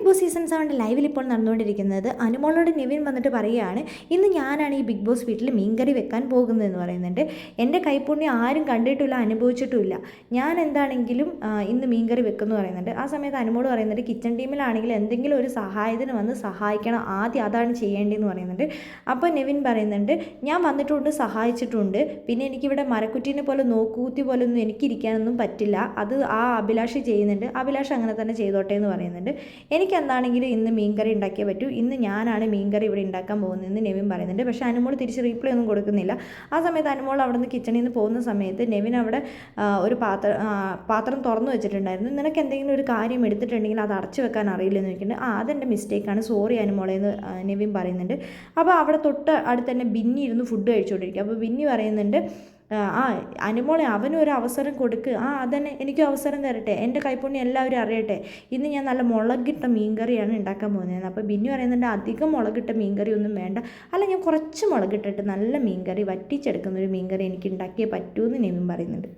Big boss season 7 ലൈവിൽ ഇപ്പോൾ നടന്നുകൊണ്ടിരിക്കുന്നത് അനുമോളോട് നിവിൻ വന്നിട്ട് പറയുകയാണ്, ഇന്ന് ഞാനാണ് ഈ ബിഗ് ബോസ് വീട്ടിൽ മീൻകറി വെക്കാൻ പോകുന്നതെന്ന് പറയുന്നുണ്ട്. എൻ്റെ കൈപ്പുണ്യം ആരും കണ്ടിട്ടില്ല, അനുഭവിച്ചിട്ടുമില്ല. ഞാൻ എന്താണെങ്കിലും ഇന്ന് മീൻകറി വെക്കുമെന്ന് പറയുന്നുണ്ട്. ആ സമയത്ത് അനുമോൾ പറയുന്നുണ്ട്, കിച്ചൺ ടീമിലാണെങ്കിൽ എന്തെങ്കിലും ഒരു സഹായത്തിന് വന്ന് സഹായിക്കണം, ആദ്യം അതാണ് ചെയ്യേണ്ടതെന്ന് പറയുന്നുണ്ട്. അപ്പോൾ നിവിൻ പറയുന്നുണ്ട്, ഞാൻ വന്നിട്ടുണ്ട്, സഹായിച്ചിട്ടുണ്ട്. പിന്നെ എനിക്കിവിടെ മരക്കുറ്റീനെ പോലെ നോക്കൂത്തി പോലെ ഒന്നും എനിക്കിരിക്കാനൊന്നും പറ്റില്ല. അത് ആ അഭിലാഷ് ചെയ്യുന്നുണ്ട്, അഭിലാഷ് അങ്ങനെ തന്നെ ചെയ്തോട്ടെ എന്ന് പറയുന്നുണ്ട്. എനിക്ക് എന്താണെങ്കിലും ഇന്ന് മീൻകറി ഉണ്ടാക്കിയേ പറ്റൂ, ഇന്ന് ഞാനാണ് മീൻകറി ഇവിടെ ഉണ്ടാക്കാൻ പോകുന്നതെന്ന് നെവിൻ പറയുന്നുണ്ട്. പക്ഷേ അനുമോൾ തിരിച്ച് റീപ്ലൈ ഒന്നും കൊടുക്കുന്നില്ല. ആ സമയത്ത് അനുമോൾ അവിടെ നിന്ന് കിച്ചണിൽ നിന്ന് പോകുന്ന സമയത്ത് നെവിൻ അവിടെ ഒരു പാത്രം തുറന്നു വെച്ചിട്ടുണ്ടായിരുന്നു. നിനക്ക് എന്തെങ്കിലും ഒരു കാര്യം എടുത്തിട്ടുണ്ടെങ്കിൽ അത് അടച്ചു വെക്കാൻ അറിയില്ലെന്ന് ചോദിക്കുന്നുണ്ട്. അതെൻ്റെ മിസ്റ്റേക്കാണ്, സോറി അനുമോളെ എന്ന് നെവിൻ പറയുന്നുണ്ട്. അപ്പോൾ അവിടെ തൊട്ട് അടുത്ത് തന്നെ ബിന്നി ഇരുന്ന് ഫുഡ് കഴിച്ചുകൊണ്ടിരിക്കുക. അപ്പോൾ ബിന്നി പറയുന്നുണ്ട്, അനുമോളെ അവനും ഒരു അവസരം കൊടുക്ക്, അതന്നെ എനിക്കും അവസരം തരട്ടെ, എൻ്റെ കൈപ്പുണ്യം എല്ലാവരും അറിയട്ടെ, ഇന്ന് ഞാൻ നല്ല മുളകിട്ട മീൻകറിയാണ് ഉണ്ടാക്കാൻ പോകുന്നത്. അപ്പോൾ ബിന്നി പറയുന്നുണ്ട്, അധികം മുളകിട്ട മീൻകറി ഒന്നും വേണ്ട, അല്ല ഞാൻ കുറച്ച് മുളകിട്ടിട്ട് നല്ല മീൻകറി വറ്റിച്ചെടുക്കുന്ന ഒരു മീൻകറി എനിക്ക് ഉണ്ടാക്കിയേ പറ്റൂ എന്ന് നെവിൻ പറയുന്നുണ്ട്.